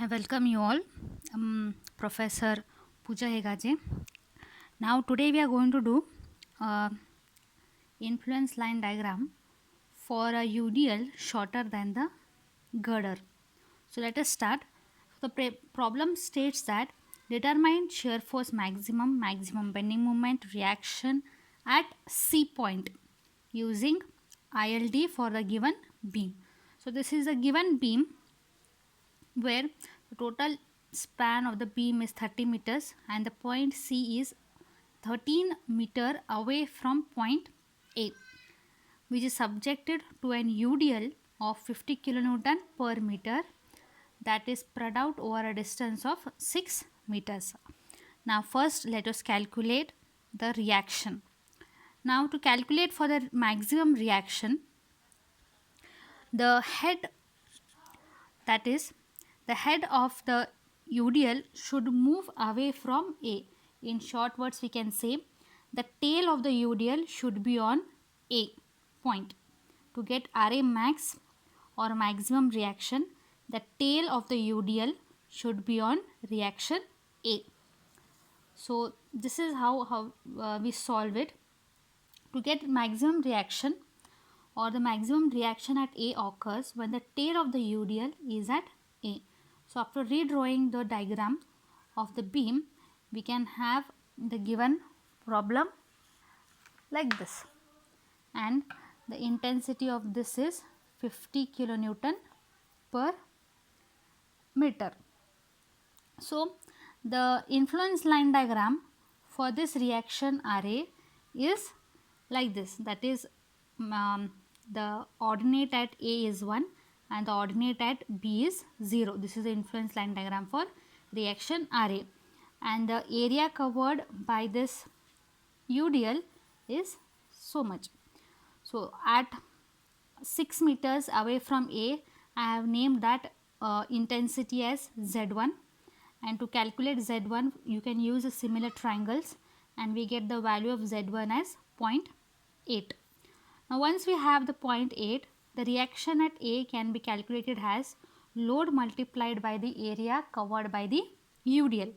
I welcome you all. Professor Pooja Hegaje. Now today we are going to do influence line diagram for a UDL shorter than the girder. So let us start. The problem states that determine shear force maximum bending moment reaction at C point using ILD for the given beam. So this is a given beam where the total span of the beam is 30 meters and the point C is 13 meter away from point A, which is subjected to an UDL of 50 kilonewton per meter, that is spread out over a distance of 6 meters. Now first let us calculate the reaction. Now to calculate for the maximum reaction, the head, that is the head of the UDL, should move away from A. In short words we can say the tail of the UDL should be on A point. To get RA max or maximum reaction, the tail of the UDL should be on reaction A. So this is how we solve it. To get maximum reaction or the maximum reaction at A occurs when the tail of the UDL is at A. So after redrawing the diagram of the beam, we can have the given problem like this, and the intensity of this is 50 kilonewton per meter. So the influence line diagram for this reaction RA is like this, that is the ordinate at A is 1 and the ordinate at B is 0. This is the influence line diagram for reaction RA, and the area covered by this UDL is so much. So at 6 meters away from A, I have named that intensity as Z1, and to calculate Z1 you can use similar triangles and we get the value of Z1 as 0.8. Now once we have the 0.8, the reaction at A can be calculated as load multiplied by the area covered by the UDL.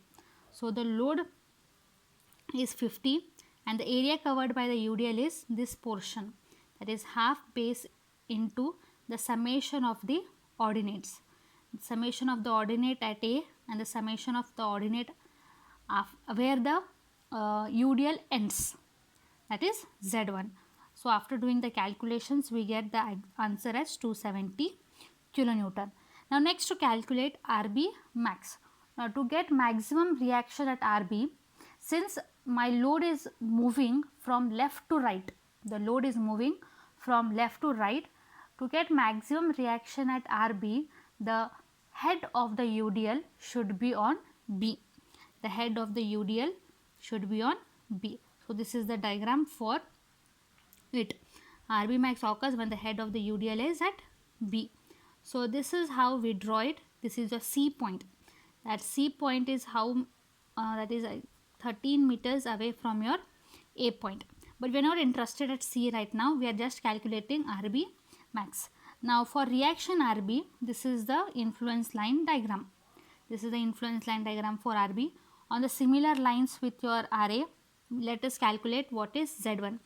So the load is 50 and the area covered by the UDL is this portion, that is half base into the summation of the ordinates. Summation of the ordinate at A and the summation of the ordinate where the UDL ends, that is Z1. So after doing the calculations we get the answer as 270 kilonewton. Now next to calculate RB max. Now to get maximum reaction at RB, since my load is moving from left to right, the load is moving from left to right, to get maximum reaction at RB, the head of the UDL should be on B. The head of the UDL should be on B. So this is the diagram for it. RB max occurs when the head of the UDL is at B. So this is how we draw it. This is a C point. That C point is how that is 13 meters away from your A point. But we are not interested at C right now. We are just calculating RB max. Now for reaction RB, this is the influence line diagram. This is the influence line diagram for RB. On the similar lines with your RA, let us calculate what is Z1.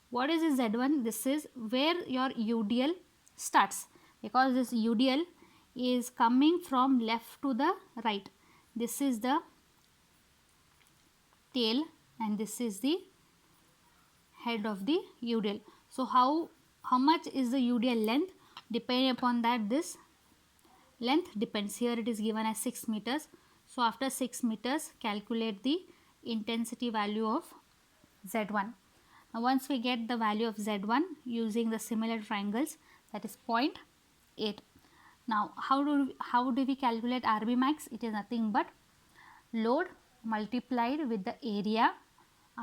What is this Z1? This is where your UDL starts, because this UDL is coming from left to the right. This is the tail and this is the head of the UDL. So how much is the UDL length? Depending upon that, this length depends. Here it is given as 6 meters. So after 6 meters, calculate the intensity value of Z1. Now once we get the value of Z1 using the similar triangles, that is 0.8. Now how do we calculate RB max? It is nothing but load multiplied with the area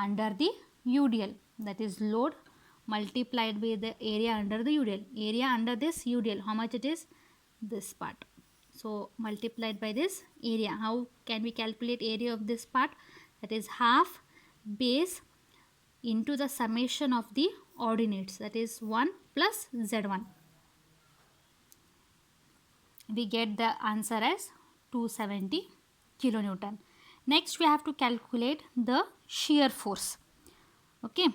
under the UDL, that is load multiplied with the area under the UDL. Area under this UDL, how much it is? This part. So multiplied by this area. How can we calculate area of this part? That is half base into the summation of the ordinates, that is 1 plus Z1. We get the answer as 270 kilonewton. Next we have to calculate the shear force. Okay,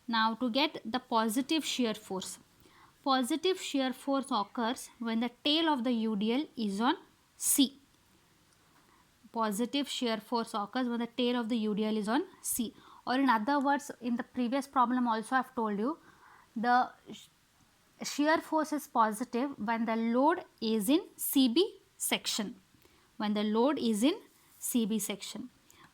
now to get the positive shear force. Positive shear force occurs when the tail of the UDL is on C. Positive shear force occurs when the tail of the UDL is on C, or in other words, in the previous problem also I have told you, the shear force is positive when the load is in CB section. When the load is in CB section.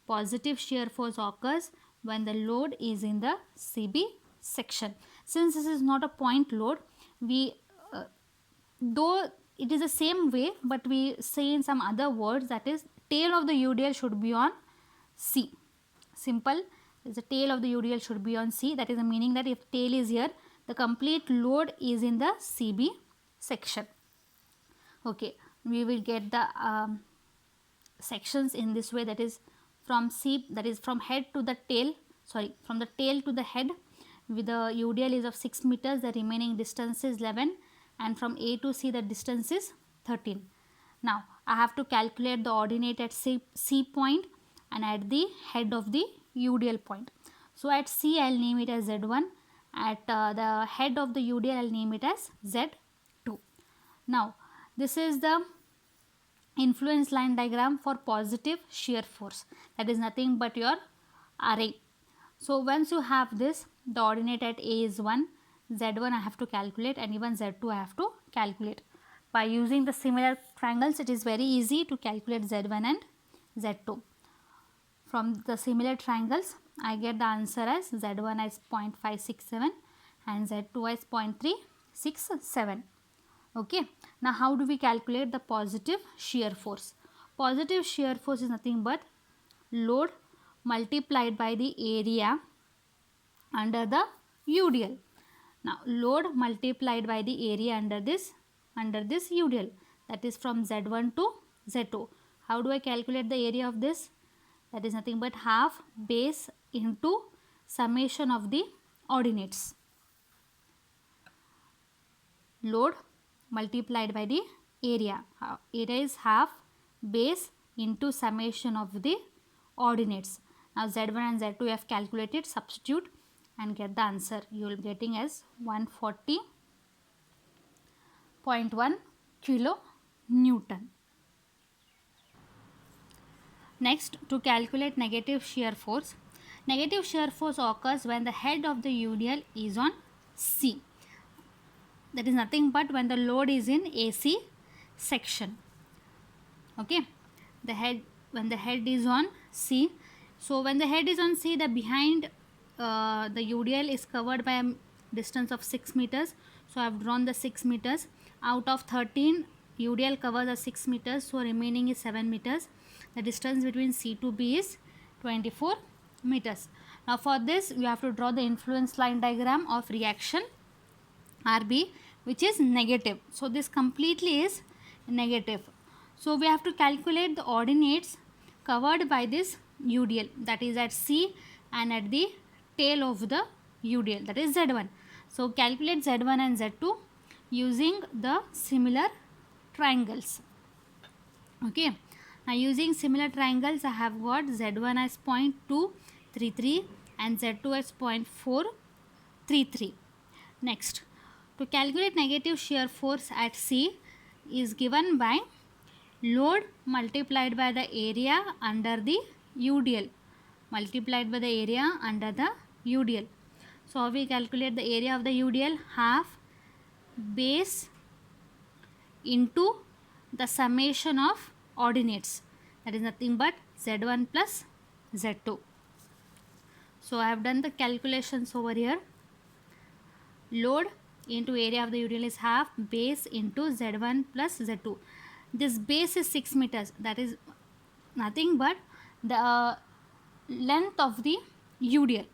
Positive shear force occurs when the load is in the CB section. Since this is not a point load, we though it is the same way, but we say in some other words, that is tail of the UDL should be on C. Simple, is the tail of the UDL should be on C. That is the meaning that if tail is here, the complete load is in the CB section. Okay, we will get the sections in this way, that is from C, that is from head to the tail, from the tail to the head, with the UDL is of 6 meters, the remaining distance is 11, and from A to C the distance is 13. Now I have to calculate the ordinate at C point and at the head of the UDL point. So at C I will name it as Z1, at the head of the UDL I will name it as Z2. Now this is the influence line diagram for positive shear force, that is nothing but your RA. So once you have this, the ordinate at A is 1, Z1 I have to calculate, and even Z2 I have to calculate. By using the similar triangles, it is very easy to calculate Z1 and Z2. From the similar triangles, I get the answer as Z1 as 0.567 and Z2 as 0.367. Okay, now how do we calculate the positive shear force? Positive shear force is nothing but load multiplied by the area under the UDL. Now load multiplied by the area under this UDL, that is from Z1 to Z2. How do I calculate the area of this? That is nothing but half base into summation of the ordinates. Load multiplied by the area. Area is half base into summation of the ordinates. Now Z1 and Z2 you have calculated, substitute and get the answer. You will be getting as 140.1 kilonewton. Next, to calculate negative shear force. Negative shear force occurs when the head of the UDL is on C. That is nothing but when the load is in AC section. Okay, when the head is on C. So when the head is on C, the behind the UDL is covered by a distance of 6 meters. So I have drawn the 6 meters. Out of 13, UDL covers the 6 meters, so remaining is 7 meters. The distance between C to B is 24 meters. Now for this, you have to draw the influence line diagram of reaction RB, which is negative. So this completely is negative. So we have to calculate the ordinates covered by this UDL, that is at C and at the tail of the UDL, that is Z1. So calculate Z1 and Z2 using the similar triangles. Okay, now using similar triangles, I have got Z1 as 0.233 and Z2 as 0.433. Next, to calculate negative shear force at C is given by load multiplied by the area under the UDL, multiplied by the area under the UDL. So how we calculate the area of the UDL? Half base into the summation of ordinates, that is nothing but Z1 plus Z2. So I have done the calculations over here. Load into area of the UDL is half base into Z1 plus Z2. This base is 6 meters, that is nothing but the length of the UDL.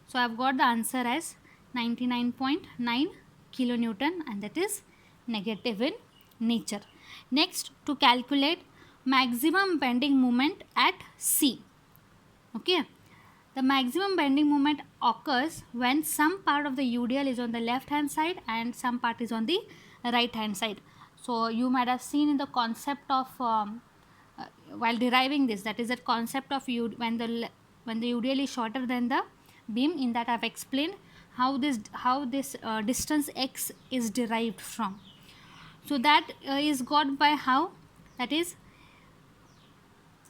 So I have got the answer as 99.9 kilonewton, and that is negative in nature. Next, to calculate maximum bending moment at C. Okay, the maximum bending moment occurs when some part of the UDL is on the left hand side and some part is on the right hand side. So you might have seen in the concept of while deriving this, that is the concept of when the UDL is shorter than the beam. In that I have explained how this distance x is derived from. So that is got by how, that is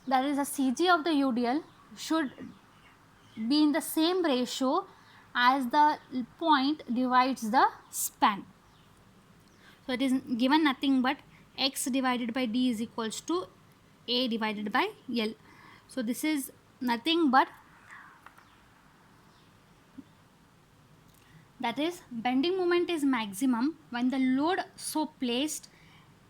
the CG of the UDL should be in the same ratio as the point divides the span. So it is given nothing but x divided by d is equals to a divided by L. So this is nothing but, that is, bending moment is maximum when the load so placed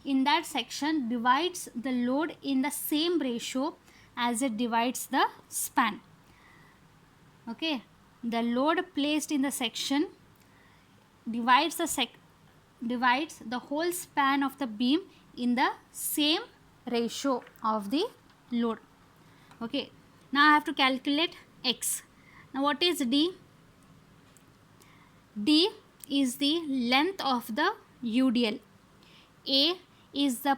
in that section divides the load in the same ratio as it divides the span. Okay, the load placed in the section divides the whole span of the beam in the same ratio of the load. Okay, now I have to calculate x. Now what is d? D is the length of the UDL. A is the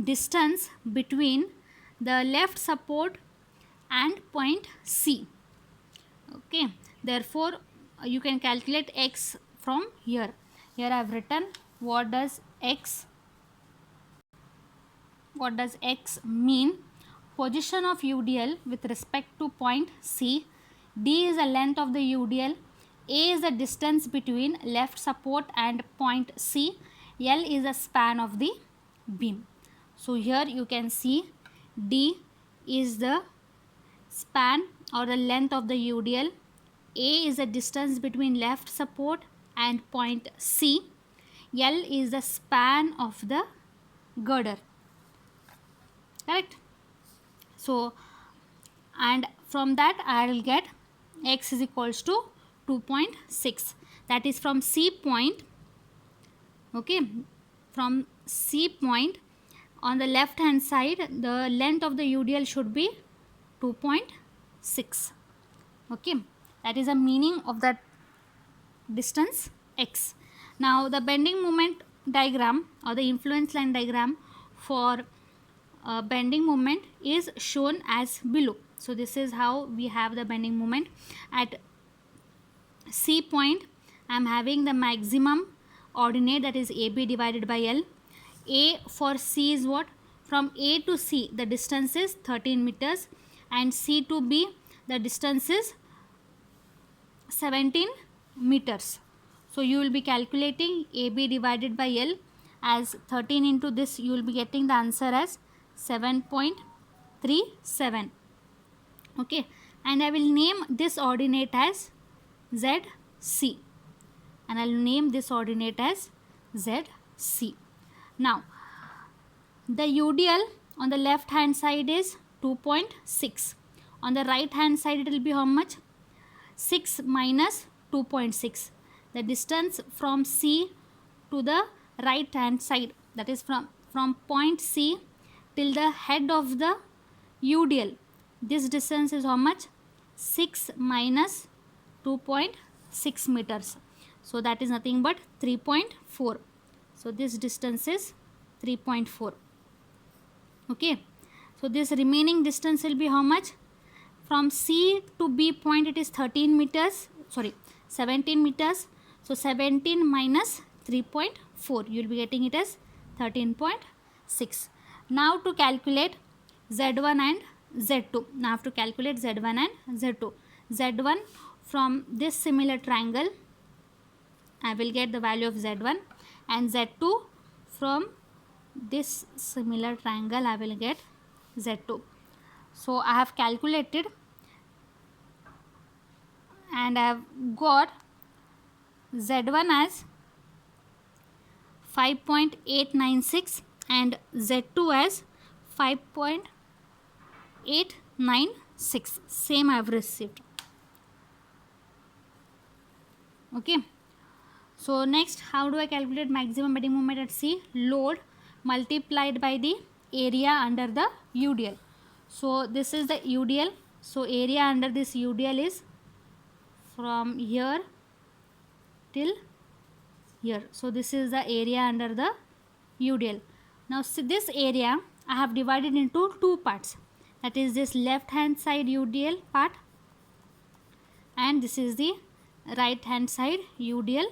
distance between the left support and point C. Okay, therefore you can calculate x from here. Here I have written what does x mean. Position of UDL with respect to point C. D is the length of the UDL. A is the distance between left support and point C. L is the span of the beam. So here you can see D is the span or the length of the UDL. A is the distance between left support and point C. L is the span of the girder. Correct? So, and from that I will get x is equals to 2.6. That is from C point. Okay, from C point on the left hand side the length of the UDL should be 2.6. Okay, that is the meaning of that distance x. Now the bending moment diagram or the influence line diagram for bending moment is shown as below. So this is how we have the bending moment. At C point I am having the maximum ordinate, that is AB divided by L. A for C is what? From A to C the distance is 13 meters and C to B the distance is 17 meters. So you will be calculating AB divided by L as 13 into this, you will be getting the answer as 7.37. Okay, and I will name this ordinate as ZC, and I will name this ordinate as ZC. Now the UDL on the left hand side is 2.6. On the right hand side it will be how much? 6 minus 2.6. The distance from C to the right hand side, that is from point C till the head of the UDL, this distance is how much? 6 minus 2.6 meters. So that is nothing but 3.4. So this distance is 3.4. Okay, so this remaining distance will be how much? From C to B point it is 17 meters. So 17 minus 3.4, you will be getting it as 13.6. Now to calculate Z1 and Z2. Now I have to calculate Z1 and Z2. Z1 from this similar triangle I will get the value of Z1, and Z2 from this similar triangle I will get Z2. So I have calculated and I have got Z1 as 5.896 and Z2 as 5.896. Same I have received. Okay. So next, how do I calculate maximum bending moment at C? Load multiplied by the area under the UDL. So this is the UDL. So area under this UDL is from here till here. So this is the area under the UDL. Now see this area I have divided into two parts, that is this left hand side UDL part and this is the right hand side UDL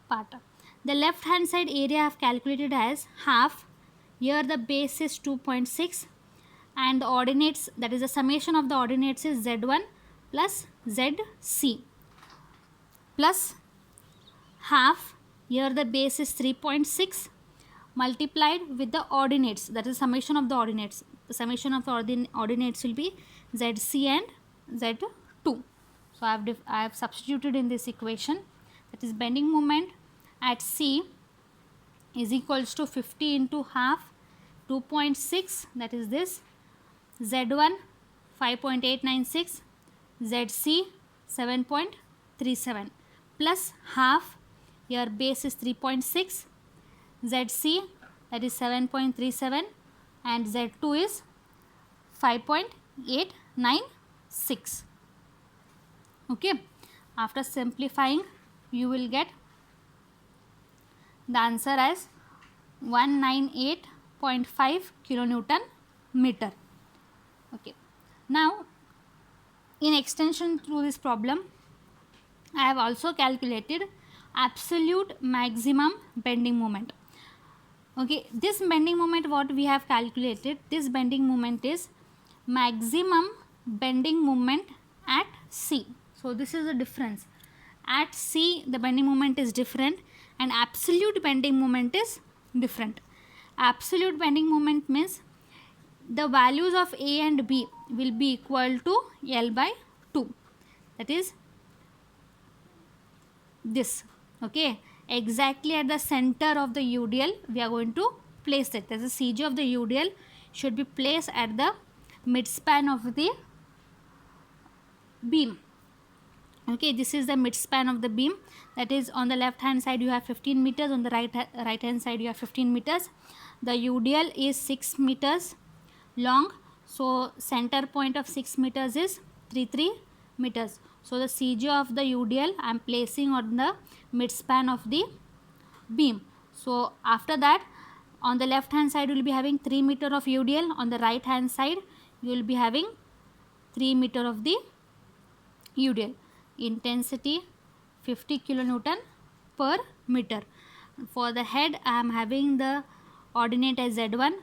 part. The left hand side area I have calculated as half. Here the base is 2.6 and the ordinates, that is the summation of the ordinates, is Z1 plus ZC plus half. Here the base is 3.6 multiplied with the ordinates, that is summation of the ordinates. The summation of the ordinates will be ZC and Z2. So I have substituted in this equation, that is bending moment at C is equals to 50 into half 2.6, that is this, Z1 5.896, ZC 7.37 plus half, here base is 3.6, ZC that is 7.37 and Z2 is 5.896. Okay, after simplifying you will get the answer as 198.5 kilonewton meter. Okay, now in extension to this problem I have also calculated absolute maximum bending moment. Okay, this bending moment what we have calculated, this bending moment is maximum bending moment at C. So this is the difference. At C the bending moment is different and absolute bending moment is different. Absolute bending moment means the values of A and B will be equal to L by 2, that is this. Okay, exactly at the center of the UDL we are going to place it. That is the CG of the UDL should be placed at the midspan of the beam. Okay, this is the midspan of the beam, that is on the left hand side you have 15 meters, on the right hand side you have 15 meters. The UDL is 6 meters long, so center point of 6 meters is 33 meters. So the CG of the UDL I am placing on the midspan of the beam. So after that on the left hand side you will be having 3 meter of UDL, on the right hand side you will be having 3 meter of the UDL. Intensity 50 kilonewton per meter. For the head I am having the ordinate as Z1,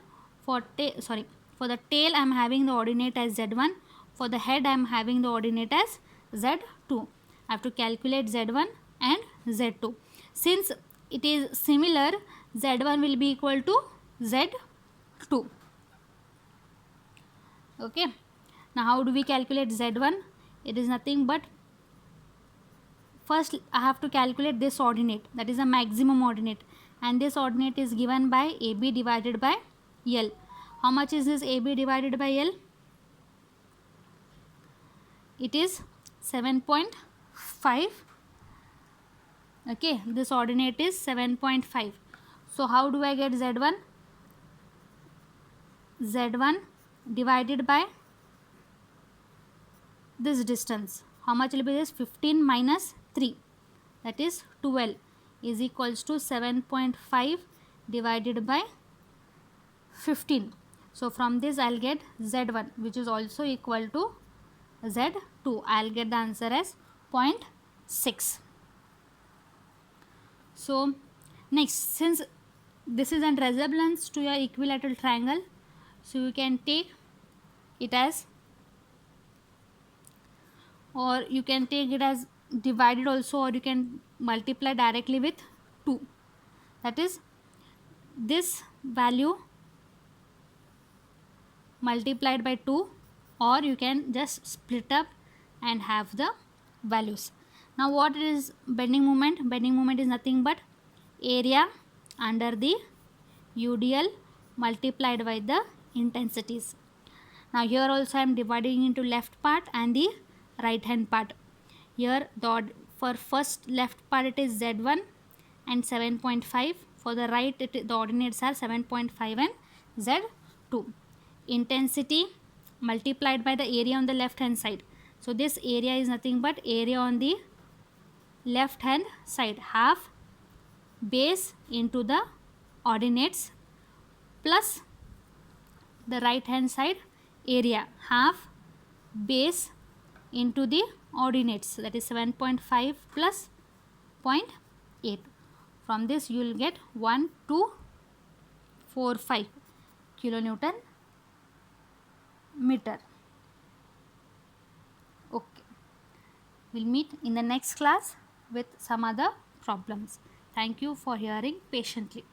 for the tail I am having the ordinate as Z1, for the head I am having the ordinate as Z2. I have to calculate Z1 and Z2. Since it is similar, Z1 will be equal to Z2. Okay, now how do we calculate Z1? It is nothing but, first I have to calculate this ordinate, that is a maximum ordinate, and this ordinate is given by AB divided by L. How much is this AB divided by L? It is 7.5. Okay, this ordinate is 7.5. So how do I get Z1? Z1 divided by this distance. How much will be this? 15 minus 3, that is 12, is equals to 7.5 divided by 15. So from this I will get Z1, which is also equal to Z2. I will get the answer as 0.6. So next, since this is an resemblance to your equilateral triangle, so you can take it as, or you can take it as divided also, or you can multiply directly with 2, that is this value multiplied by 2, or you can just split up and have the values. Now what is bending moment? Bending moment is nothing but area under the UDL multiplied by the intensities. Now here also I am dividing into left part and the right hand part. Here for first left part it is Z1 and 7.5. For the right the ordinates are 7.5 and Z2. Intensity multiplied by the area on the left hand side. So this area is nothing but area on the left hand side, half base into the ordinates plus the right hand side area, half base into the ordinates, that is 7.5 plus 0.8. From this you will get 1245 kilonewton meter. Okay, we'll meet in the next class with some other problems. Thank you for hearing patiently.